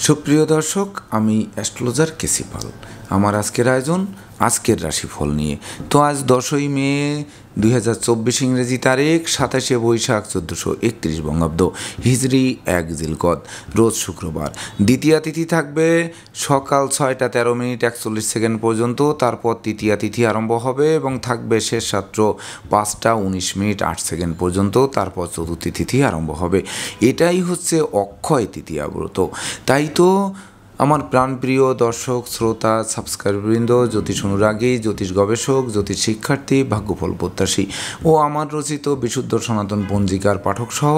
সুপ্রিয় দর্শক, আমি অ্যাস্ট্রোলজার কেসি পাল। আমার আজকের আয়োজন আজকের রাশিফল নিয়ে। তো আজ 10ই মে 2024 ইংরেজি তারিখ, 27শে বৈশাখ 1431 বঙ্গাব্দ, হিজরি 1 জিলকদ, রোজ শুক্রবার। দ্বিতীয়া তিথি থাকবে সকাল 6টা 13 মিনিট 41 সেকেন্ড পর্যন্ত, তারপর তৃতীয়া তিথি আরম্ভ হবে এবং থাকবে শেষ রাত্র 5টা 19 মিনিট 8 সেকেন্ড পর্যন্ত, তারপর চতুর্থী তিথি আরম্ভ হবে। এটাই হচ্ছে অক্ষয় তৃতীয়া ব্রত। তাই তো আমার প্রাণপ্রিয় দর্শক, শ্রোতা, সাবস্ক্রাইববৃন্দ, জ্যোতিষ অনুরাগী, জ্যোতিষ গবেষক, জ্যোতিষ শিক্ষার্থী, ভাগ্যফল প্রত্যাশী ও আমার রচিত বিশুদ্ধ সনাতন পঞ্জিকার পাঠক সহ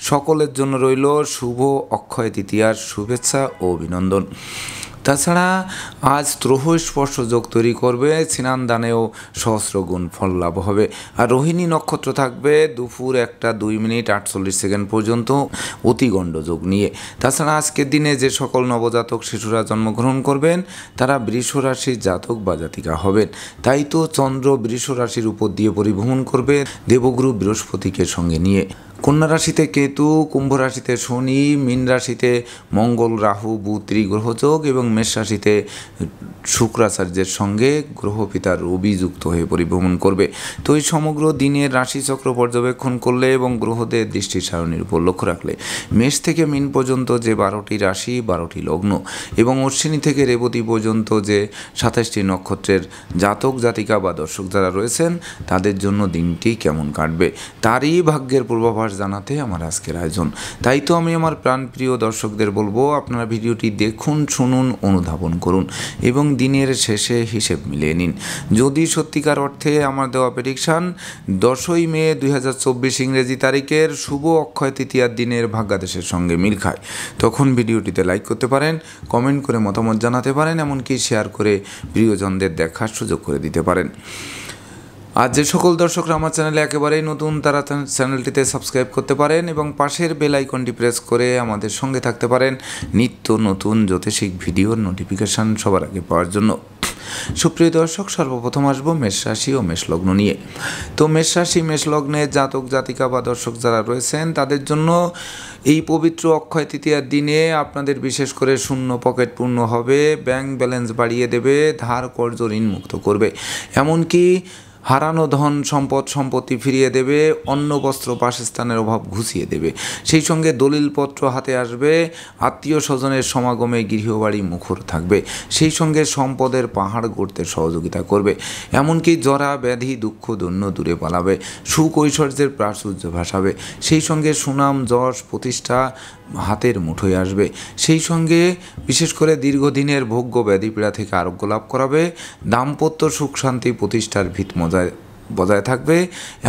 সকলের জন্য রইল শুভ অক্ষয় তৃতীয়ার শুভেচ্ছা ও অভিনন্দন। তাছাড়া আজ ত্রয়োস্পর্শ যোগ তৈরি করবে, স্নান দানেও সহস্রগুণ ফল লাভ হবে। আর রোহিণী নক্ষত্র থাকবে দুপুর 1টা 2 মিনিট 48 সেকেন্ড পর্যন্ত অতিগণ্ড যোগ নিয়ে। তাছাড়া আজকের দিনে যে সকল নবজাতক শিশুরা জন্মগ্রহণ করবেন তারা বৃষ রাশির জাতক বা জাতিকা হবেন। তাই তো চন্দ্র বৃষ রাশির উপর দিয়ে পরিভ্রমণ করবে দেবগুরু বৃহস্পতিকে সঙ্গে নিয়ে। কন্যা রাশিতে কেতু, কুম্ভ রাশিতে শনি, মীন রাশিতে মঙ্গল, রাহু, বুধ ত্রিগ্রহযোগ এবং মেষ রাশিতে শুক্রাচার্যের সঙ্গে গ্রহপিতা রবি যুক্ত হয়ে পরিভ্রমণ করবে। তো এই সমগ্র দিনের রাশিচক্র পর্যবেক্ষণ করলে এবং গ্রহদের দৃষ্টি সারণীর উপর লক্ষ্য রাখলে মেষ থেকে মীন পর্যন্ত যে 12টি রাশি, 12টি লগ্ন এবং অশ্বিনী থেকে রেবতী পর্যন্ত যে 27টি নক্ষত্রের জাতক জাতিকা বা দর্শক যারা রয়েছেন তাদের জন্য দিনটি কেমন কাটবে তারই ভাগ্যের পূর্বাভাস জানাতে আমার আজকের আয়োজন। তাই তো আমি আমার প্রাণপ্রিয় দর্শকদের বলবো, আপনারা ভিডিওটি দেখুন, শুনুন, অনুধাবন করুন এবং দিনের শেষে হিসেব মিলিয়ে নিন। যদি সত্যিকার অর্থে আমার দেওয়া প্রেডিকশান 10ই মে 2024 ইংরেজি তারিখের শুভ অক্ষয় তৃতীয়ার দিনের ভাগ্যাদেশের সঙ্গে মিল খায়, তখন ভিডিওটিতে লাইক করতে পারেন, কমেন্ট করে মতামত জানাতে পারেন, এমনকি শেয়ার করে প্রিয়জনদের দেখার সুযোগ করে দিতে পারেন। আর যে সকল দর্শকরা আমার চ্যানেলে একেবারেই নতুন তারা চ্যানেলটিতে সাবস্ক্রাইব করতে পারেন এবং পাশের বেল আইকনটি প্রেস করে আমাদের সঙ্গে থাকতে পারেন নিত্য নতুন জ্যোতিষিক ভিডিওর নোটিফিকেশান সবার আগে পাওয়ার জন্য। সুপ্রিয় দর্শক, সর্বপ্রথম আসবো মেষ রাশি ও মেষ লগ্ন নিয়ে। তো মেষ রাশি মেষ লগ্নে জাতক জাতিকা বা দর্শক যারা রয়েছেন তাদের জন্য এই পবিত্র অক্ষয় তৃতীয়ার দিনে আপনাদের বিশেষ করে শূন্য পকেট পূর্ণ হবে, ব্যাংক ব্যালেন্স বাড়িয়ে দেবে, ধার কর্জ ঋণ মুক্ত করবে, এমনকি হারানো ধন সম্পদ সম্পত্তি ফিরিয়ে দেবে, অন্ন বস্ত্র বাসস্থানের অভাব ঘুচিয়ে দেবে। সেই সঙ্গে দলিলপত্র হাতে আসবে, আত্মীয় স্বজনের সমাগমে গৃহবাড়ি মুখর থাকবে। সেই সঙ্গে সম্পদের পাহাড় গড়তে সহযোগিতা করবে, এমনকি জরা ব্যাধি দুঃখ দৈন্য দূরে পালাবে, সুখ ঐশ্বর্যের প্রাচুর্য ভাসাবে। সেই সঙ্গে সুনাম যশ প্রতিষ্ঠা হাতের মুঠোয় আসবে। সেই সঙ্গে বিশেষ করে দীর্ঘদিনের ভোগ্য ব্যাধিপীড়া থেকে আরোগ্য লাভ করাবে, দাম্পত্য সুখ শান্তি প্রতিষ্ঠার ভিত বজায় থাকবে,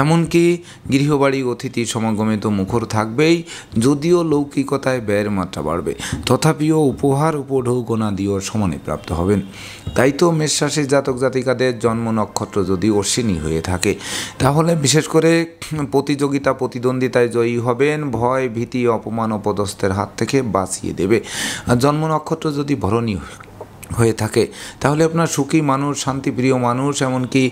এমনকি গৃহবাড়ি অতিথি সমাগমে তো মুখর থাকবেই, যদিও লৌকিকতায় ব্যয়ের মাত্রা বাড়বে, তথাপিও উপহার উপঢৌকনা দিয়েও সমানে প্রাপ্ত হবেন। তাই তো মেষ রাশির জাতক জাতিকাদের জন্ম নক্ষত্র যদি অশ্বিনী হয়ে থাকে তাহলে বিশেষ করে প্রতিযোগিতা প্রতিদ্বন্দ্বিতায় জয়ী হবেন, ভয় ভীতি অপমান অপদস্থের হাত থেকে বাঁচিয়ে দেবে। আর জন্ম নক্ষত্র যদি ভরণী হয়ে থাকে তাহলে আপনার সুখী মানুষ, শান্তিপ্রিয় মানুষ, এমনকি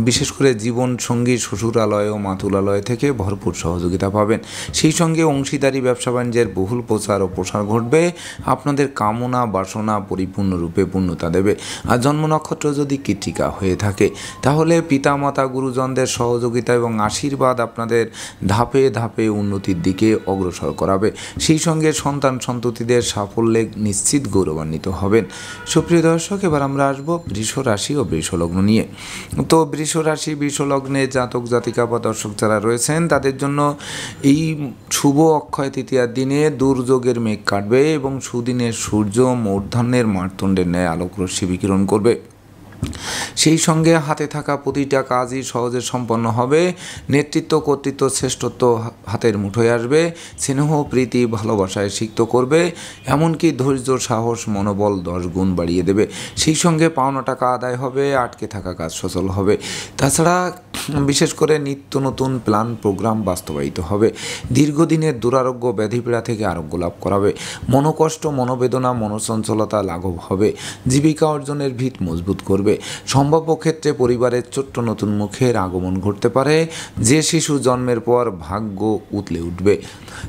বিশেষ করে জীবন সঙ্গী শ্বশুরালয় ও মাতুলালয় থেকে ভরপুর সহযোগিতা পাবেন। সেই সঙ্গে অংশীদারি ব্যবসা বাণিজ্যের বহুল প্রচার ও প্রসার ঘটবে, আপনাদের কামনা বাসনা পরিপূর্ণরূপে পূর্ণতা দেবে। আর জন্ম নক্ষত্র যদি কৃত্তিকা হয়ে থাকে তাহলে পিতামাতা গুরুজনদের সহযোগিতা এবং আশীর্বাদ আপনাদের ধাপে ধাপে উন্নতির দিকে অগ্রসর করাবে। সেই সঙ্গে সন্তান সন্ততিদের সাফল্যে নিশ্চিত গৌরবান্বিত হবেন। সুপ্রিয় দর্শক, এবার আমরা আসবো বৃষ রাশি ও বৃষ লগ্ন নিয়ে। তো বৃষ রাশি বৃষ লগ্নে জাতক জাতিকা বা দর্শক যারা রয়েছেন তাদের জন্য এই শুভ অক্ষয় তৃতীয়ার দিনে দুর্যোগের মেঘ কাটবে এবং সুদিনের সূর্য মূর্ধন্যের মারতণ্ডের ন্যায় আলোক রশ্মি বিকিরণ করবে। সেই সঙ্গে হাতে থাকা প্রতিটা কাজই সহজে সম্পন্ন হবে, নেতৃত্ব কর্তৃত্ব শ্রেষ্ঠত্ব হাতের মুঠোয় আসবে, স্নেহ প্রীতি ভালোবাসায় সিক্ত করবে, এমনকি ধৈর্য সাহস মনোবল 10 গুণ বাড়িয়ে দেবে। সেই সঙ্গে পাওনা টাকা আদায় হবে, আটকে থাকা কাজ সচল হবে। তাছাড়া বিশেষ করে নিত্য নতুন প্ল্যান প্রোগ্রাম বাস্তবায়িত হবে। দীর্ঘদিনের দুরারোগ্য ব্যাধিপীড়া থেকে আরোগ্য লাভ করাবে। মনোকষ্ট, মনোবেদনা, মনোচঞ্চলতা লাঘব হবে। জীবিকা অর্জনের ভিত মজবুত করবে। সম্ভাব্য ক্ষেত্রে পরিবারের ছোট্ট নতুন মুখের আগমন ঘটতে পারে, যে শিশু জন্মের পর ভাগ্য উতলে উঠবে।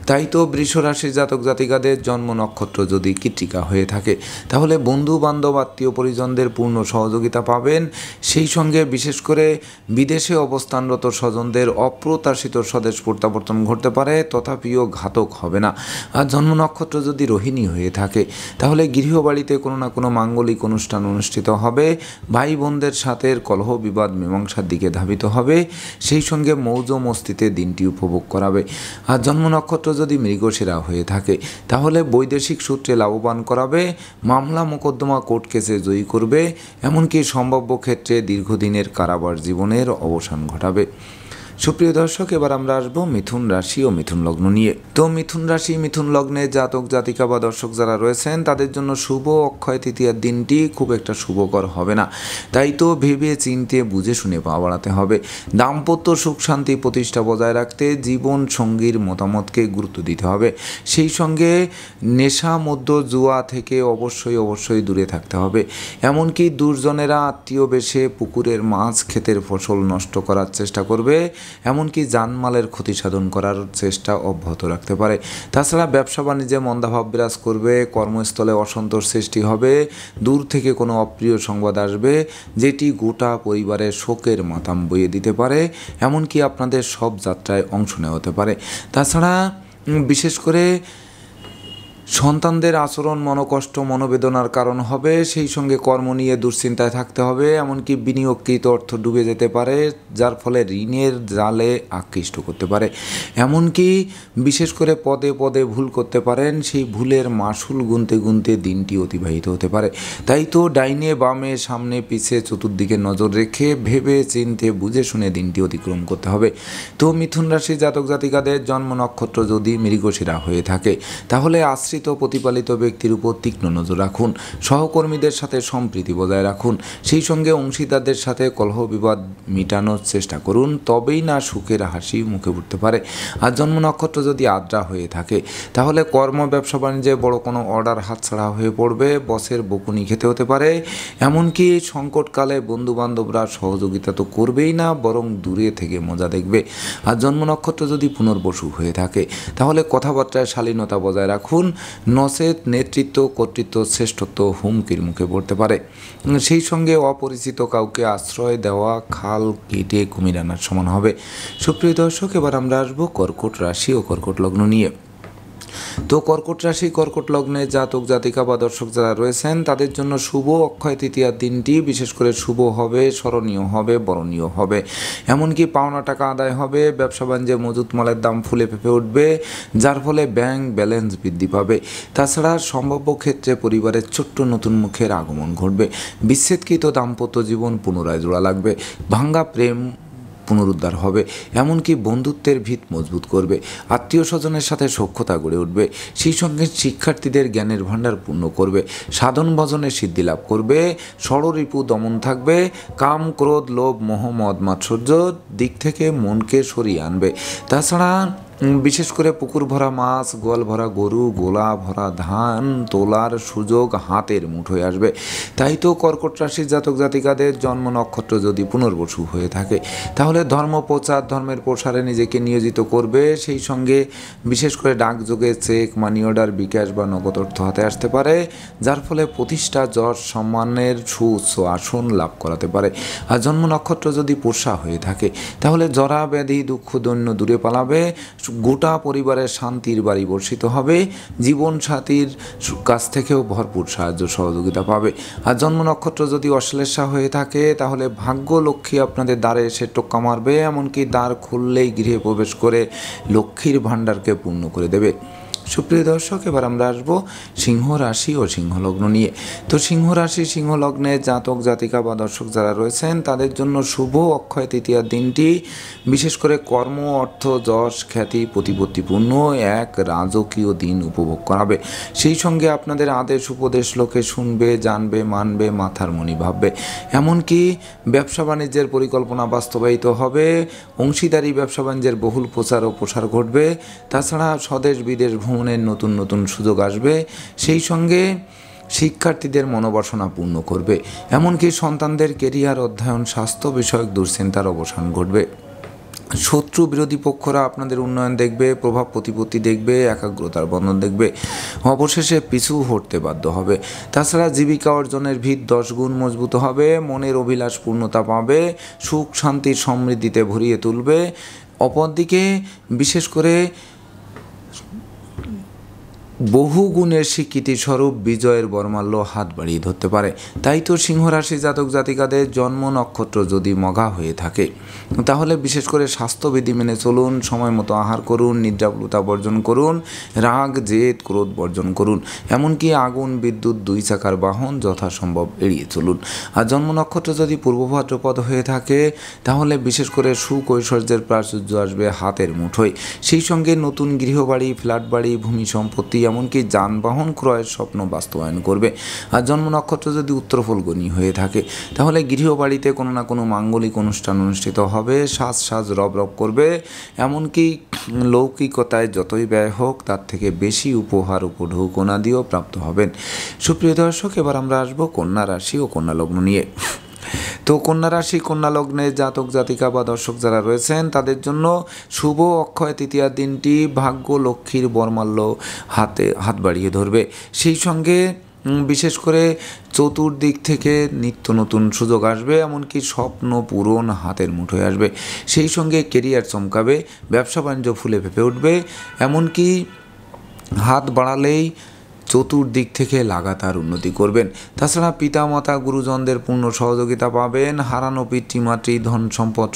তাই তো বৃষ রাশির জাতক জাতিকাদের জন্ম নক্ষত্র যদি কৃত্তিকা হয়ে থাকে, তাহলে বন্ধু বান্ধব, আত্মীয় পরিজনদের পূর্ণ সহযোগিতা পাবেন। সেই সঙ্গে বিশেষ করে বিদেশে অবস্থানরত স্বজনদের অপ্রত্যাশিত স্বদেশ প্রত্যাবর্তন ঘটতে পারে, তথাপিও ঘাতক হবে না। আর জন্ম নক্ষত্র যদি রোহিণী হয়ে থাকে, তাহলে গৃহবাড়িতে কোনো না কোনো মাঙ্গলিক অনুষ্ঠান অনুষ্ঠিত হবে। ভাই বোনদের সাথে কলহ বিবাদ মীমাংসার দিকে ধাবিত হবে। সেই সঙ্গে মৌজ মস্তিতে দিনটি উপভোগ করাবে। আর জন্ম নক্ষত্র যদি মৃগশিরা হয়ে থাকে, তাহলে বৈদেশিক সূত্রে লাভবান করাবে। মামলা মোকদ্দমা কোর্ট কেসে জয়ী করবে। এমনকি সম্ভাব্য ক্ষেত্রে দীর্ঘদিনের কারাবাস জীবনের অবসান ঘটাবে। সুপ্রিয় দর্শক, এবার আমরা আসবো মিথুন রাশি ও মিথুন লগ্ন নিয়ে। তো মিথুন রাশি, মিথুন লগ্নে জাতক জাতিকা বা দর্শক যারা রয়েছেন, তাদের জন্য শুভ অক্ষয় তৃতীয়ার দিনটি খুব একটা শুভকর হবে না। তাই তো ভেবে চিনতে বুঝে শুনে পা বাড়াতে হবে। দাম্পত্য সুখ শান্তি প্রতিষ্ঠা বজায় রাখতে জীবন সঙ্গীর মতামতকে গুরুত্ব দিতে হবে। সেই সঙ্গে নেশা, মদ্য, জুয়া থেকে অবশ্যই দূরে থাকতে হবে। এমনকি দুর্জনেরা আত্মীয় বেশে পুকুরের মাছ, ক্ষেতের ফসল নষ্ট করার চেষ্টা করবে। এমনকি জানমালের ক্ষতি সাধন করার চেষ্টা অব্যাহত রাখতে পারে। তাছাড়া ব্যবসা বাণিজ্যে মন্দাভাব বিরাজ করবে। কর্মস্থলে অসন্তোষ সৃষ্টি হবে। দূর থেকে কোনো অপ্রিয় সংবাদ আসবে, যেটি গোটা পরিবারের শোকের মাতাম বইয়ে দিতে পারে। এমনকি আপনাদের সব যাত্রায় অংশ নেওয়া হতে পারে। তাছাড়া বিশেষ করে সন্তানদের আচরণ মনোকষ্ট, মনোবেদনার কারণ হবে। সেই সঙ্গে কর্ম নিয়ে দুশ্চিন্তায় থাকতে হবে। এমনকি বিনিয়োগকৃত অর্থ ডুবে যেতে পারে, যার ফলে ঋণের জালে আকৃষ্ট করতে পারে। এমনকি বিশেষ করে পদে পদে ভুল করতে পারেন। সেই ভুলের মাসুল গুনতে গুনতে দিনটি অতিবাহিত হতে পারে। তাই তো ডাইনে বামে, সামনে পিছে চতুর্দিকে নজর রেখে ভেবে চিনতে বুঝে শুনে দিনটি অতিক্রম করতে হবে। তো মিথুন রাশি জাতক জাতিকাদের জন্ম নক্ষত্র যদি মৃগশিরা হয়ে থাকে, তাহলে আশ্রিত প্রতিপালিত ব্যক্তির উপর তীক্ষ্ণ নজর রাখুন। সহকর্মীদের সাথে সম্প্রীতি বজায় রাখুন। সেই সঙ্গে অংশীদারদের সাথে কলহ বিবাদ মিটানোর চেষ্টা করুন, তবেই না সুখের হাসি মুখে উঠতে পারে। আর জন্ম নক্ষত্র যদি আদ্রা হয়ে থাকে, তাহলে কর্ম, ব্যবসা বাণিজ্যে বড় কোনো অর্ডার হাতছাড়া হয়ে পড়বে। বসের বকুনি খেতে হতে পারে। এমনকি সংকটকালে বন্ধু বান্ধবরা সহযোগিতা তো করবেই না, বরং দূরে থেকে মজা দেখবে। আর জন্ম নক্ষত্র যদি পুনর্বসু হয়ে থাকে, তাহলে কথাবার্তায় শালীনতা বজায় রাখুন। নচেত নেতৃত্ব, কর্তৃত্ব, শ্রেষ্ঠত্ব হুমকির মুখে পড়তে পারে। সেই সঙ্গে অপরিচিত কাউকে আশ্রয় দেওয়া খাল কেটে কুমির আনার সমান হবে। সুপ্রিয় দর্শক, এবার আমরা আসবো কর্কট রাশি ও কর্কট লগ্ন নিয়ে। তো কর্কট রাশি, কর্কট লগ্নে জাতক জাতিকা বা দর্শক যারা রয়েছেন, তাদের জন্য শুভ অক্ষয় তৃতীয়ার দিনটি বিশেষ করে শুভ হবে, স্মরণীয় হবে, বরণীয় হবে। এমনকি পাওনা টাকা আদায় হবে। ব্যবসা বাণিজ্যে মজুত মালের দাম ফুলে ফেঁপে উঠবে, যার ফলে ব্যাংক ব্যালেন্স বৃদ্ধি পাবে। তাছাড়া সম্ভাব্য ক্ষেত্রে পরিবারের ছোট্ট নতুন মুখের আগমন ঘটবে। বিচ্ছেদকৃত দাম্পত্য জীবন পুনরায় জোড়া লাগবে। ভাঙ্গা প্রেম পুনরুদ্ধার হবে। এমনকি বন্ধুত্বের ভিত মজবুত করবে। আত্মীয় স্বজনের সাথে সখ্যতা গড়ে উঠবে। সেই সঙ্গে শিক্ষার্থীদের জ্ঞানের ভাণ্ডার পূর্ণ করবে। সাধন ভজনে সিদ্ধি লাভ করবে। ষড়রিপু দমন থাকবে। কাম, ক্রোধ, লোভ, মোহ, মদ, মাৎসর্য দিক থেকে মনকে সরিয়ে আনবে। তাছাড়া বিশেষ করে পুকুর ভরা মাছ, গোয়াল ভরা গরু, গোলা ভরা ধান তোলার সুযোগ হাতের মুঠোয় আসবে। তাই তো কর্কট রাশির জাতক জাতিকাদের জন্ম নক্ষত্র যদি পুনর্বসু হয়ে থাকে, তাহলে ধর্ম প্রচার, ধর্মের প্রসারে নিজেকে নিয়োজিত করবে। সেই সঙ্গে বিশেষ করে ডাকযোগে চেক, মানি অর্ডার, বিকাশ বা নগদ অর্থ হাতে আসতে পারে, যার ফলে প্রতিষ্ঠা, যশ, সম্মানের সুউচ্চ আসন লাভ করাতে পারে। আর জন্ম নক্ষত্র যদি পোষা হয়ে থাকে, তাহলে জরা ব্যাধি, দুঃখ, দৈন্য দূরে পালাবে। গোটা পরিবারের শান্তির বাড়ি বর্ষিত হবে। জীবন সাথীর কাছ থেকেও ভরপুর সাহায্য সহযোগিতা পাবে। আর জন্ম নক্ষত্র যদি অশ্লেষা হয়ে থাকে, তাহলে ভাগ্য লক্ষ্মী আপনাদের দ্বারে এসে টোক্কা মারবে। এমনকি দ্বার খুললেই গৃহে প্রবেশ করে লক্ষ্মীর ভাণ্ডারকে পূর্ণ করে দেবে। সুপ্রিয় দর্শক, এবার আমরা আসবো সিংহ রাশি ও সিংহ লগ্ন নিয়ে। তো সিংহ রাশি সিংহ লগ্নে জাতক জাতিকা বা দর্শক যারা রয়েছেন তাদের জন্য শুভ অক্ষয় তৃতীয়ার দিনটি বিশেষ করে কর্ম, অর্থ, যশ, খ্যাতি, প্রতিপত্তিপূর্ণ এক রাজকীয় দিন উপভোগ করাবে। সেই সঙ্গে আপনাদের আদেশ উপদেশ লোকে শুনবে, জানবে, মানবে, মাথার মণি ভাববে। এমনকি ব্যবসা বাণিজ্যের পরিকল্পনা বাস্তবায়িত হবে, অংশীদারি ব্যবসা বাণিজ্যের বহুল প্রচার ও প্রসার ঘটবে। তাছাড়া স্বদেশ বিদেশ ভ্রমণের নতুন নতুন সুযোগ আসবে। সেই সঙ্গে শিক্ষার্থীদের মনোবাসনা পূর্ণ করবে। এমনকি সন্তানদের কেরিয়ার, অধ্যয়ন, স্বাস্থ্য বিষয়ক দুশ্চিন্তার অবসান ঘটবে। শত্রু বিরোধী পক্ষরা আপনাদের উন্নয়ন দেখবে, প্রভাব প্রতিপত্তি দেখবে, একাগ্রতার বন্ধন দেখবে, অবশেষে পিছু হটতে বাধ্য হবে। তাছাড়া জীবিকা অর্জনের ভিত 10 গুণ মজবুত হবে, মনের অভিলাষ পূর্ণতা পাবে, সুখ শান্তির সমৃদ্ধিতে ভরিয়ে তুলবে। অপরদিকে বিশেষ করে বহু গুণের স্বীকৃতিস্বরূপ বিজয়ের বর্মাল্য হাত বাড়িয়ে ধরতে পারে। তাই তো সিংহ রাশি জাতক জাতিকাদের জন্ম নক্ষত্র যদি মঘা হয়ে থাকে তাহলে বিশেষ করে স্বাস্থ্যবিধি মেনে চলুন, সময় মতো আহার করুন, নিদ্রাপ্লুতা বর্জন করুন, রাগ জেদ ক্রোধ বর্জন করুন। এমনকি আগুন, বিদ্যুৎ, 2 চাকার বাহন যথাসম্ভব এড়িয়ে চলুন। আর জন্ম নক্ষত্র যদি পূর্ব ভাদ্রপদ হয়ে থাকে তাহলে বিশেষ করে সুখ ঐশ্বর্যের প্রাচুর্য আসবে হাতের মুঠোয়। সেই সঙ্গে নতুন গৃহবাড়ি, ফ্ল্যাট বাড়ি, ভূমি সম্পত্তি, এমনকি যানবাহন ক্রয়ের স্বপ্ন বাস্তবায়ন করবে। আর জন্ম নক্ষত্র যদি উত্তর ফল্গুনী হয়ে থাকে তাহলে গৃহবাড়িতে কোনো না কোনো মাঙ্গলিক অনুষ্ঠান অনুষ্ঠিত হবে, সাজ রব করবে। এমনকি লৌকিকতায় যতই ব্যয় হোক তার থেকে বেশি উপহার উপঢৌকনা দিয়েও প্রাপ্ত হবেন। সুপ্রিয় দর্শক, এবার আমরা আসবো কন্যা রাশি ও কন্যা লগ্ন নিয়ে। তো কন্যা রাশি কন্যা লগ্নে জাতক জাতিকা বা দর্শক যারা রয়েছেন তাদের জন্য শুভ অক্ষয় তৃতীয়ার দিনটি ভাগ্য লক্ষ্মীর বর্মাল্য হাত বাড়িয়ে ধরবে। সেই সঙ্গে বিশেষ করে চতুর্দিক থেকে নিত্য নতুন সুযোগ আসবে, এমনকি স্বপ্ন পূরণ হাতের মুঠোয় আসবে। সেই সঙ্গে কেরিয়ার চমকাবে, ব্যবসা বাণিজ্য ফুলে ফেঁপে উঠবে। এমনকি হাত বাড়ালেই চতুর্দিক থেকে লাগাতার উন্নতি করবেন। তাছাড়া পিতামাতা গুরুজনদের পূর্ণ সহযোগিতা পাবেন, হারানো পিতৃমাতৃ ধন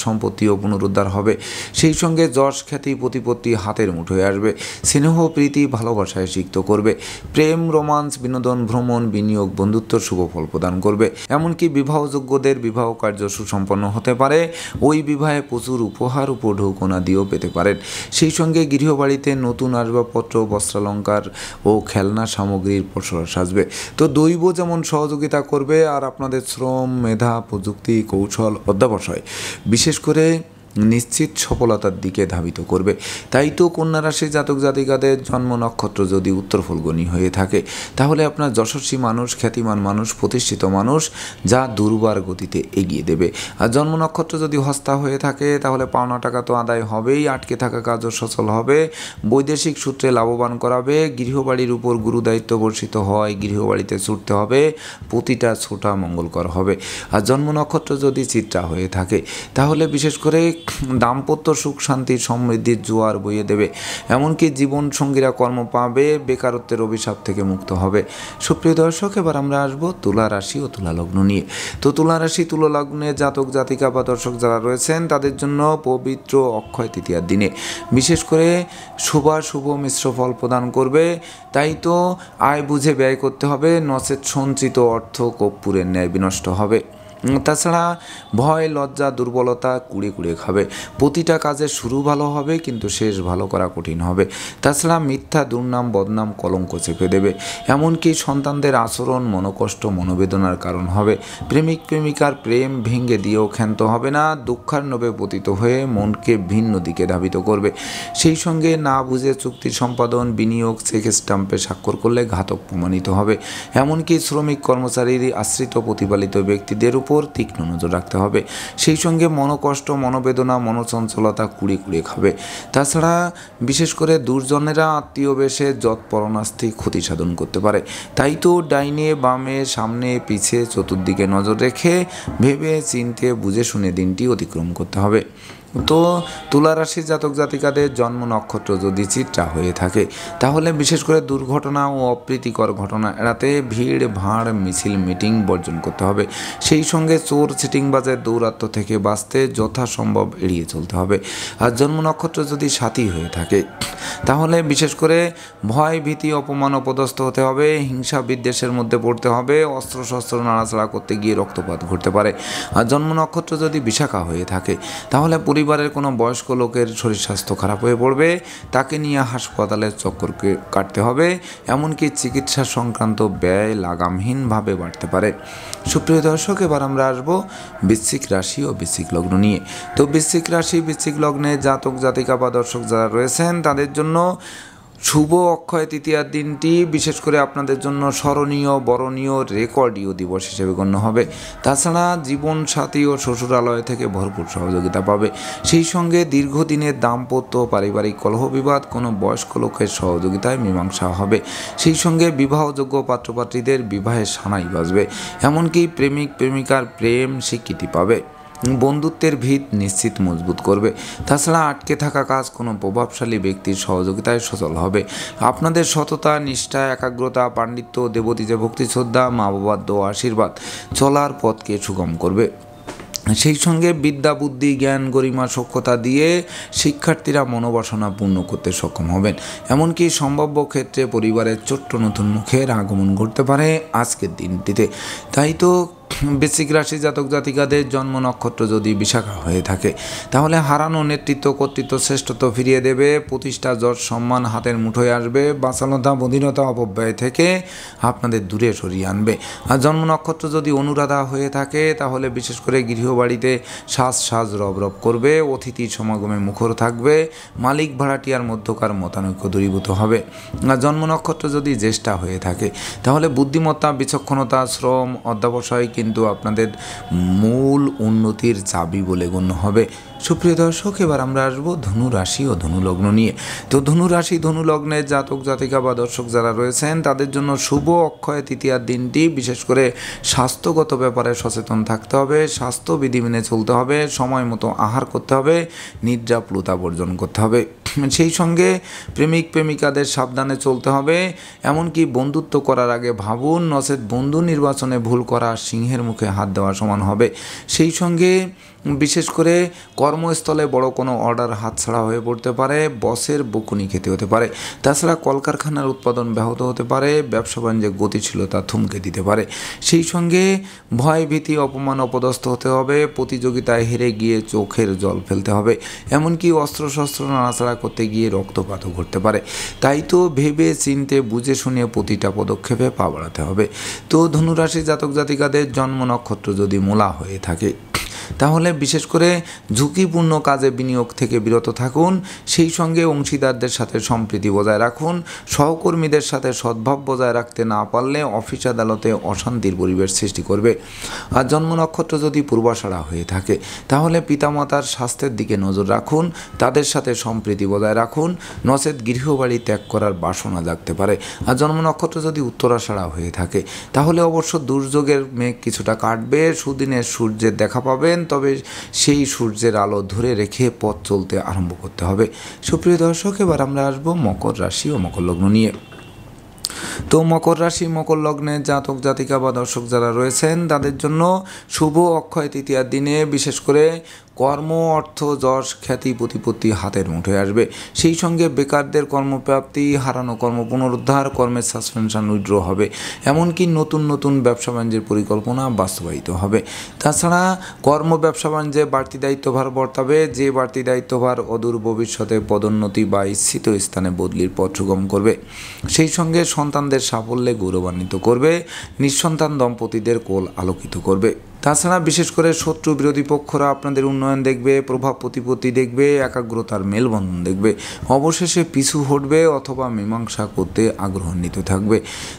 সম্পত্তিও পুনরুদ্ধার হবে। সেই সঙ্গে যশ খ্যাতি প্রতিপত্তি হাতের মুঠোয় আসবে, স্নেহ প্রীতি ভালোবাসায় সিক্ত করবে, প্রেম রোমান্স বিনোদন ভ্রমণ বিনিয়োগ বন্ধুত্বর শুভ ফল প্রদান করবে। এমনকি বিবাহযোগ্যদের বিবাহ কার্য সুসম্পন্ন হতে পারে, ওই বিবাহে প্রচুর উপহার উপঢৌকনা দিয়েও পেতে পারেন। সেই সঙ্গে গৃহবাড়িতে নতুন আসবাবপত্র, বস্ত্রালঙ্কার ও খেলনা সামগ্রীর প্রসার সাজবে। তো দৈব যেমন সহযোগিতা করবে আর আপনাদের শ্রম, মেধা, প্রযুক্তি, কৌশল, অধ্যবসায় বিশেষ করে নিশ্চিত সফলতার দিকে ধাবিত করবে। তাই তো কন্যা রাশি জাতক জাতিকাদের জন্ম নক্ষত্র যদি উত্তর ফল্গুনী হয়ে থাকে তাহলে আপনার যশস্বী মানুষ, খ্যাতিমান মানুষ, প্রতিষ্ঠিত মানুষ যা দুর্বার গতিতে এগিয়ে দেবে। আর জন্ম নক্ষত্র যদি হস্তা হয়ে থাকে তাহলে পাওনা টাকা তো আদায় হবেই, আটকে থাকা কাজও সচল হবে, বৈদেশিক সূত্রে লাভবান করাবে। গৃহবাড়ির উপর গুরুদায়িত্ব বর্ষিত হয়, গৃহবাড়িতে ছুটতে হবে, প্রতিটা ছোটা মঙ্গলকর হবে। আর জন্ম নক্ষত্র যদি চিত্রা হয়ে থাকে তাহলে বিশেষ করে দাম্পত্য সুখ শান্তি সমৃদ্ধির জোয়ার বইয়ে দেবে। এমনকি জীবন সঙ্গীরা কর্ম পাবে, বেকারত্বের অভিশাপ থেকে মুক্ত হবে। সুপ্রিয় দর্শক, এবার আমরা আসবো তুলা রাশি ও তুলা লগ্ন নিয়ে। তো তুলা রাশি তুলা লগ্নে জাতক জাতিকা বা দর্শক যারা রয়েছেন তাদের জন্য পবিত্র অক্ষয় তৃতীয়ার দিনে বিশেষ করে শুভ মিশ্র ফল প্রদান করবে। তাই তো আয় বুঝে ব্যয় করতে হবে, নচেত সঞ্চিত অর্থ কর্পূরের ন্যায় বিনষ্ট হবে। তাছাড়া ভয়, লজ্জা, দুর্বলতা কুড়ে খাবে। প্রতিটা কাজের শুরু ভালো হবে কিন্তু শেষ ভালো করা কঠিন হবে। তাছাড়া মিথ্যা, দুর্নাম, বদনাম, কলঙ্ক চেপে দেবে। এমনকি সন্তানদের আচরণ মনোকষ্ট, মনোবেদনার কারণ হবে। প্রেমিক প্রেমিকার প্রেম ভেঙে দিয়েও ক্ষান্ত হবে না, দুঃখার্ণবে পতিত হয়ে মনকে ভিন্ন দিকে ধাবিত করবে। সেই সঙ্গে না বুঝে চুক্তি সম্পাদন, বিনিয়োগ, চেক স্টাম্পে স্বাক্ষর করলে ঘাতক প্রমাণিত হবে। এমনকি শ্রমিক কর্মচারীর আশ্রিত প্রতিপালিত ব্যক্তিদের উপর তীক্ষ্ণ নজর রাখতে হবে। সেই সঙ্গে মনোকষ্ট, মনোবেদনা, মনোচঞ্চলতা কুড়ে খাবে। তাছাড়া বিশেষ করে দুর্জনেরা আত্মীয় বেশে যৎপরণাস্তি ক্ষতি সাধন করতে পারে। তাই তো ডাইনে বামে সামনে পিছে চতুর্দিকে নজর রেখে ভেবে চিন্তে বুঝে শুনে দিনটি অতিক্রম করতে হবে। তো তুলা রাশি জাতক জাতিকাদের জন্ম নক্ষত্র যদি চিত্রা হয়ে থাকে তাহলে বিশেষ করে দুর্ঘটনা ও অপ্রীতিকর ঘটনা এড়াতে ভিড় ভাড় মিছিল মিটিং বর্জন করতে হবে। সেই সঙ্গে চোর চিটিংবাজের দৌরাত্ম্য থেকে বাঁচতে যথাসম্ভব এড়িয়ে চলতে হবে। আর জন্ম নক্ষত্র যদি সাথী হয়ে থাকে তাহলে বিশেষ করে ভয় ভীতি অপমান অপদস্থ হতে হবে, হিংসা বিদ্বেষের মধ্যে পড়তে হবে, অস্ত্রশস্ত্র নাড়াচাড়া করতে গিয়ে রক্তপাত ঘটতে পারে। আর জন্ম নক্ষত্র যদি বিশাখা হয়ে থাকে তাহলে পরিবারের কোনো বয়স্ক লোকের শরীর স্বাস্থ্য খারাপ হয়ে পড়বে, তাকে নিয়ে হাসপাতালের চক্করকে কাটতে হবে, এমনকি চিকিৎসা সংক্রান্ত ব্যয় লাগামহীনভাবে বাড়তে পারে। সুপ্রিয় দর্শক, এবার আমরা আসবো বৃশ্চিক রাশি ও বৃশ্চিক লগ্ন নিয়ে। তো বৃশ্চিক রাশি বৃশ্চিক লগ্নে জাতক জাতিকা বা দর্শক যারা রয়েছেন তাদের জন্য শুভ অক্ষয় তৃতীয়ার দিনটি বিশেষ করে আপনাদের জন্য স্মরণীয়, বরণীয়, রেকর্ডীয় দিবস হিসেবে গণ্য হবে। তাছাড়া জীবনসাথী ও শ্বশুরালয় থেকে ভরপুর সহযোগিতা পাবে। সেই সঙ্গে দীর্ঘদিনের দাম্পত্য পারিবারিক কলহ বিবাদ কোনো বয়স্ক লোকের সহযোগিতায় মীমাংসা হবে। সেই সঙ্গে বিবাহযোগ্য পাত্রপাত্রীদের বিবাহের সানাই বাজবে, এমনকি প্রেমিক প্রেমিকার প্রেম স্বীকৃতি পাবে, বন্ধুত্বের ভিত নিশ্চিত মজবুত করবে। তাছাড়া আটকে থাকা কাজ কোনো প্রভাবশালী ব্যক্তির সহযোগিতায় সচল হবে। আপনাদের সততা, নিষ্ঠা, একাগ্রতা, পাণ্ডিত্য, দেবতীজে ভক্তি শ্রদ্ধা, মা বাবার দোয়া আশীর্বাদ চলার পথকে সুগম করবে। সেই সঙ্গে বিদ্যা বুদ্ধি জ্ঞান গরিমা সক্ষতা দিয়ে শিক্ষার্থীরা মনোবাসনা পূর্ণ করতে সক্ষম হবেন, এমনকি সম্ভাব্য ক্ষেত্রে পরিবারের ছোট্ট নতুন মুখের আগমন ঘটতে পারে আজকের দিনটিতে। তাই তো বৃশ্চিক রাশি জাতক জাতিকাদের জন্ম নক্ষত্র যদি বিশাখা হয়ে থাকে তাহলে হারানো নেতৃত্ব কর্তৃত্ব শ্রেষ্ঠত্ব ফিরিয়ে দেবে, প্রতিষ্ঠা যশ সম্মান হাতের মুঠোয় আসবে, বাচালতা বধিরতা অপব্যয় থেকে আপনাদের দূরে সরিয়ে আনবে। আর জন্ম নক্ষত্র যদি অনুরাধা হয়ে থাকে তাহলে বিশেষ করে গৃহবাড়িতে সাজ সাজ রব রব করবে, অতিথি সমাগমে মুখর থাকবে, মালিক ভাড়াটিয়ার মধ্যকার মতানৈক্য দূরীভূত হবে। আর জন্ম নক্ষত্র যদি জ্যেষ্ঠা হয়ে থাকে তাহলে বুদ্ধিমত্তা বিচক্ষণতা শ্রম অধ্যবসায় কিন্তু আপনাদের মূল উন্নতির চাবি বলে গণ্য হবে। সুপ্রিয় দর্শক, এবার আমরা আসবো ধনু রাশি ও ধনু লগ্ন নিয়ে। তো ধনু রাশি ধনু লগ্নের জাতক জাতিকা বা দর্শক যারা রয়েছেন তাদের জন্য শুভ অক্ষয় তৃতীয়ার দিনটি বিশেষ করে স্বাস্থ্যগত ব্যাপারে সচেতন থাকতে হবে, স্বাস্থ্যবিধি মেনে চলতে হবে, সময় মতো আহার করতে হবে, নিদ্রা প্লুতা বর্জন করতে হবে। সেই সঙ্গে প্রেমিক প্রেমিকাদের সাবধানে চলতে হবে, এমনকি বন্ধুত্ব করার আগে ভাবুন, নচেত বন্ধু নির্বাচনে ভুল করা সিংহের মুখে হাত দেওয়া সমান হবে। সেই সঙ্গে বিশেষ করে কর্মস্থলে বড় কোনো অর্ডার হাতছাড়া হয়ে পড়তে পারে, বসের বকুনি খেতে হতে পারে। তাছাড়া কলকারখানার উৎপাদন ব্যাহত হতে পারে, ব্যবসা বাণিজ্যের গতিশীলতা থমকে দিতে পারে। সেই সঙ্গে ভয় ভীতি অপমান অপদস্থ হতে হবে, প্রতিযোগিতায় হেরে গিয়ে চোখের জল ফেলতে হবে, এমনকি অস্ত্রশস্ত্র নাড়াচাড়া করতে গিয়ে রক্তপাতও ঘটতে পারে। তাই তো ভেবে চিনতে বুঝে শুনে প্রতিটা পদক্ষেপে পা বাড়াতে হবে। তো ধনুরাশি জাতক জাতিকাদের জন্ম নক্ষত্র যদি মূলা হয়ে থাকে তাহলে বিশেষ করে ঝুঁকিপূর্ণ কাজে বিনিয়োগ থেকে বিরত থাকুন, সেই সঙ্গে অংশীদারদের সাথে সম্প্রীতি বজায় রাখুন, সহকর্মীদের সাথে সদ্ভাব বজায় রাখতে না পারলে অফিস আদালতে অশান্তির পরিবেশ সৃষ্টি করবে। আর জন্ম নক্ষত্র যদি পূর্বাষাঢ়া হয়ে থাকে তাহলে পিতামাতার স্বাস্থ্যের দিকে নজর রাখুন, তাদের সাথে সম্প্রীতি বজায় রাখুন, নচেত গৃহবাড়ি ত্যাগ করার বাসনা জাগতে পারে। আর জন্ম নক্ষত্র যদি উত্তরাষাঢ়া হয়ে থাকে তাহলে অবশ্য দুর্যোগের মেঘ কিছুটা কাটবে, সুদিনের সূর্যের দেখা পাবেন, তবে সেই সূর্যের আলো ধরে রেখে পথ চলতে আরম্ভ করতে হবে। সুপ্রিয় দর্শক, এবার আমরা আসবো মকর রাশি ও মকর লগ্ন নিয়ে। তো মকর রাশি মকর লগ্নের জাতক জাতিকা বা দর্শক যারা রয়েছেন তাদের জন্য শুভ অক্ষয় তৃতীয়ার দিনে বিশেষ করে কর্ম অর্থ যশ খ্যাতি প্রতিপত্তি হাতের মুঠোয় আসবে। সেই সঙ্গে বেকারদের কর্মপ্রাপ্তি, হারানো কর্ম পুনরুদ্ধার, কর্মের সাসপেনশন উইথড্র হবে, এমনকি নতুন নতুন ব্যবসা বাণিজ্যের পরিকল্পনা বাস্তবায়িত হবে। তাছাড়া কর্ম ব্যবসা বাণিজ্যে বাড়তি দায়িত্বভার বর্তাবে, যে বাড়তি দায়িত্বভার অদূর ভবিষ্যতে পদোন্নতি বা ইচ্ছিত স্থানে বদলির পথ সুগম করবে। সেই সঙ্গে সন্তানদের সাফল্যে গৌরবান্বিত করবে, নিঃসন্তান দম্পতিদের কোল আলোকিত করবে। তাছাড়া বিশেষ করে শত্রু বিরোধী পক্ষরা আপনাদের উন্নয়ন দেখবে, প্রভাব প্রতিপত্তি দেখবে, একাগ্রতার মেলবন্ধন দেখবে, অবশেষে পিছু হটবে অথবা মীমাংসা করতে আগ্রহান্বিত থাকবে।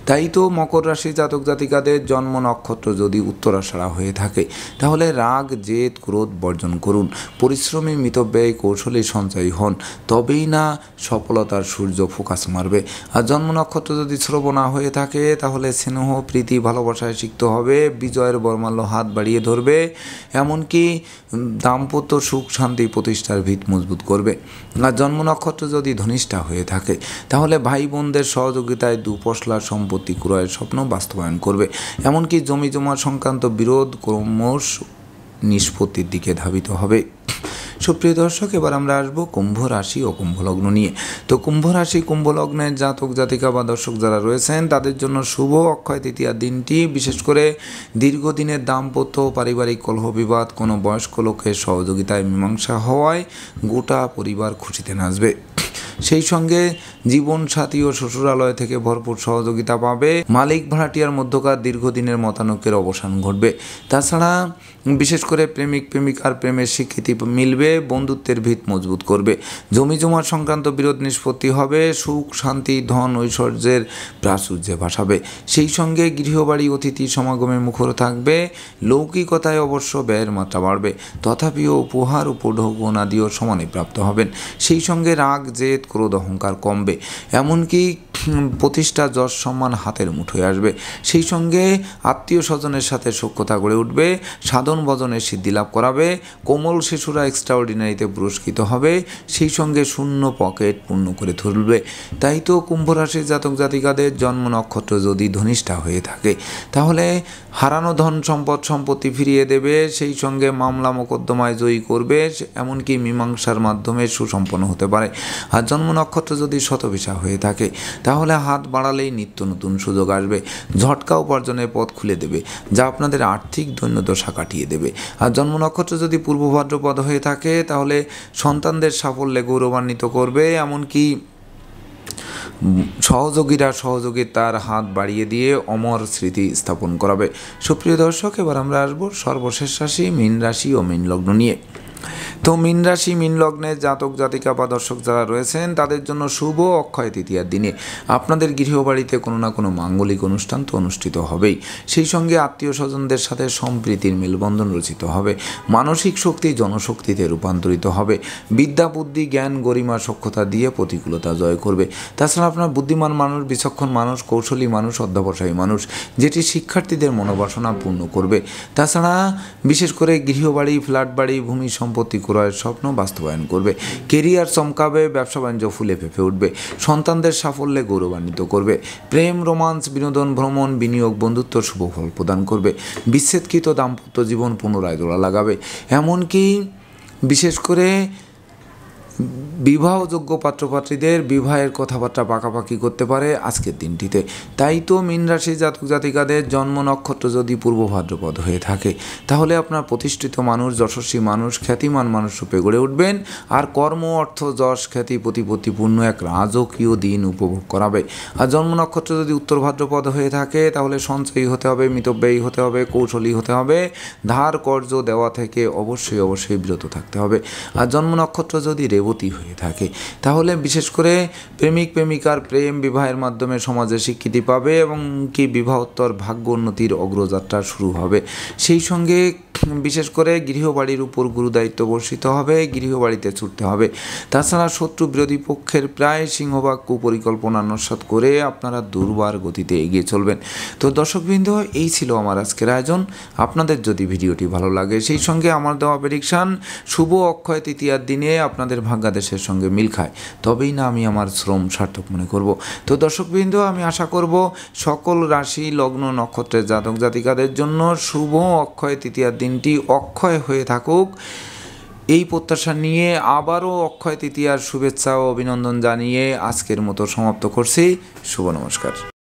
তাই তো মকর রাশি জাতক জাতিকাদের জন্ম নক্ষত্র যদি উত্তরাষাঢ়া হয়ে থাকে তাহলে রাগ জেদ ক্রোধ বর্জন করুন, পরিশ্রমী মিতব্যয়ী কৌশলী সঞ্চয়ী হন, তবেই না সফলতার সূর্য ফোকাস মারবে। আর জন্ম নক্ষত্র যদি শ্রবণা হয়ে থাকে তাহলে স্নেহ প্রীতি ভালোবাসায় সিক্ত হবে, বিজয়ের বর্মাল্য হাত বাড়িয়ে ধরবে, এমনকি দাম্পত্য সুখ শান্তি প্রতিষ্ঠার ভিত মজবুত করবে। আর জন্ম নক্ষত্র যদি ধনিষ্ঠা হয়ে থাকে তাহলে ভাই বোনদের সহযোগিতায় দুপশলা সম্পত্তি ক্রয়ের স্বপ্ন বাস্তবায়ন করবে, এমনকি জমি জমা সংক্রান্ত বিরোধ ক্রমশ নিষ্পত্তির দিকে ধাবিত হবে। সুপ্রিয় দর্শক, এবার আমরা আসবো কুম্ভ রাশি ও কুম্ভ লগ্ন নিয়ে। তো কুম্ভ রাশি কুম্ভ লগ্নের জাতক জাতিকা বা দর্শক যারা রয়েছেন তাদের জন্য শুভ অক্ষয় তৃতীয়ার দিনটি, বিশেষ করে দীর্ঘদিনের দাম্পত্য পারিবারিক কলহ বিবাদ কোনো বয়স্ক লোকের সহযোগিতায় মীমাংসা হওয়ায় গোটা পরিবার খুশিতে নাচবে। সেই সঙ্গে জীবনসাথী ও শ্বশুরালয় থেকে ভরপুর সহযোগিতা পাবে। মালিক ভাড়াটিয়ার মধ্যকার দীর্ঘদিনের মতানৈক্যের অবসান ঘটবে। তাছাড়া বিশেষ করে প্রেমিক প্রেমিকার প্রেমের স্বীকৃতি মিলবে, বন্ধুত্বের ভিত মজবুত করবে। জমি জমা সংক্রান্ত বিরোধ নিষ্পত্তি হবে, সুখ শান্তি ধন ঐশ্বর্যের প্রাচুর্যে ভাসাবে। সেই সঙ্গে গৃহবাড়ি অতিথি সমাগমে মুখর থাকবে। লৌকিকতায় অবশ্য ব্যয়ের মাত্রা বাড়বে, তথাপিও উপহার উপঢৌকন আদিও সমানে প্রাপ্ত হবেন। সেই সঙ্গে রাগ জেদ ক্রোধ অহংকার কমবে, এমনকি প্রতিষ্ঠা যশ সম্মান হাতের মুঠোয় আসবে। সেই সঙ্গে আত্মীয় স্বজনের সাথে সখ্যতা গড়ে উঠবে, সাধন ভজনের সিদ্ধি লাভ করাবে। কোমল শিশুরা এক্সট্রাঅর্ডিনারিতে পুরস্কৃত হবে। সেই সঙ্গে শূন্য পকেট পূর্ণ করে তুলবে। তাই তো কুম্ভ রাশির জাতক জাতিকাদের জন্ম নক্ষত্র যদি ধনিষ্ঠা হয়ে থাকে তাহলে হারানো ধন সম্পদ সম্পত্তি ফিরিয়ে দেবে। সেই সঙ্গে মামলা মোকদ্দমায় জয়ী করবে, এমনকি মীমাংসার মাধ্যমে সুসম্পন্ন হতে পারে। আর জন্ম নক্ষত্র যদি শতভিসা হয়ে থাকে তাহলে হাত বাড়ালেই নিত্য নতুন সুযোগ আসবে। ঝটকা উপার্জনের পথ খুলে দেবে, যা আপনাদের আর্থিক দৈন্যদশা কাটিয়ে দেবে। আর জন্ম নক্ষত্র যদি পূর্ব ভাদ্রপদ হয়ে থাকে তাহলে সন্তানদের সাফল্যে গৌরবান্বিত করবে, এমনকি সহযোগীরা সহযোগিতার হাত বাড়িয়ে দিয়ে অমর স্মৃতি স্থাপন করাবে। সুপ্রিয় দর্শক, এবার আমরা আসবো সর্বশেষ রাশি মীন রাশি ও মীন লগ্ন নিয়ে। তো মীন রাশি মীন লগ্নের জাতক জাতিকা বা দর্শক যারা রয়েছেন তাদের জন্য শুভ অক্ষয় তৃতীয়ার দিনে আপনাদের গৃহবাড়িতে কোনো না কোনো মাঙ্গলিক অনুষ্ঠান তো অনুষ্ঠিত হবেই। সেই সঙ্গে আত্মীয় স্বজনদের সাথে সম্প্রীতির মেলবন্ধন রচিত হবে। মানসিক শক্তি জনশক্তিতে রূপান্তরিত হবে। বিদ্যা বুদ্ধি জ্ঞান গরিমা সক্ষতা দিয়ে প্রতিকূলতা জয় করবে। তাছাড়া আপনার বুদ্ধিমান মানুষ, বিচক্ষণ মানুষ, কৌশলী মানুষ, অধ্যবসায়ী মানুষ, যেটি শিক্ষার্থীদের মনোবাসনা পূর্ণ করবে। তাছাড়া বিশেষ করে গৃহবাড়ি ফ্ল্যাট বাড়ি ভূমি সম্পত্তি ক্রয়ের স্বপ্ন বাস্তবায়ন করবে। কেরিয়ার চমকাবে, ব্যবসা বাণিজ্য ফুলে ফেঁপে উঠবে। সন্তানদের সাফল্যে গৌরবান্বিত করবে। প্রেম রোমান্স বিনোদন ভ্রমণ বিনিয়োগ বন্ধুত্ব শুভ ফল প্রদান করবে। বিচ্ছেদকৃত দাম্পত্য জীবন পুনরায় জোড়া লাগাবে। এমনকি বিশেষ করে বিবাহযোগ্য পাত্রপাত্রীদের বিবাহের কথাবার্তা পাকাপাকি করতে পারে আজকের দিনটিতে। তাই তো মীন রাশি জাতক জাতিকাদের জন্ম নক্ষত্র যদি পূর্ব ভাদ্রপদ হয়ে থাকে তাহলে আপনার প্রতিষ্ঠিত মানুষ, যশস্বী মানুষ, খ্যাতিমান মানুষ রূপে গড়ে উঠবেন। আর কর্ম অর্থ যশ খ্যাতি প্রতিপত্তিপূর্ণ এক রাজকীয় দিন উপভোগ করাবে। আর জন্ম নক্ষত্র যদি উত্তর ভাদ্রপদ হয়ে থাকে তাহলে সঞ্চয়ী হতে হবে, মিতব্যয়ী হতে হবে, কৌশলী হতে হবে। ধার কর্জ দেওয়া থেকে অবশ্যই বিরত থাকতে হবে। আর জন্ম নক্ষত্র যদি রেবতী হয়ে থাকে তাহলে বিশেষ করে প্রেমিক প্রেমিকার প্রেম বিবাহের মাধ্যমে সমাজে স্বীকৃতি পাবে এবং কি বিবাহোত্তর ভাগ্য উন্নতির অগ্রযাত্রা শুরু হবে। সেই সঙ্গে বিশেষ করে গৃহবাড়ির উপর গুরুদায়িত্ব বর্ষিত হবে, গৃহবাড়িতে ছুটতে হবে। তাছাড়া শত্রু বিরোধী পক্ষের প্রায় সিংহভাগ কুপরিকল্পনা নস্যাৎ করে আপনারা দুর্বার গতিতে এগিয়ে চলবেন। তো দর্শকবৃন্দ, এই ছিল আমার আজকের আয়োজন। আপনাদের যদি ভিডিওটি ভালো লাগে সেই সঙ্গে আমার দেওয়া প্রেডিকশান শুভ অক্ষয় তৃতীয়ার দিনে আপনাদের ভাগ্যাদেশের সঙ্গে মিল খায়, তবেই না আমি আমার শ্রম সার্থক মনে করব। তো দর্শকবৃন্দ, আমি আশা করব সকল রাশি লগ্ন নক্ষত্রের জাতক জাতিকাদের জন্য শুভ অক্ষয় তৃতীয়ার দিনটি অক্ষয় হয়ে থাকুক। এই প্রত্যাশা নিয়ে আবারও অক্ষয় তৃতীয়ার শুভেচ্ছা ও অভিনন্দন জানিয়ে আজকের মতো সমাপ্ত করছি। শুভ নমস্কার।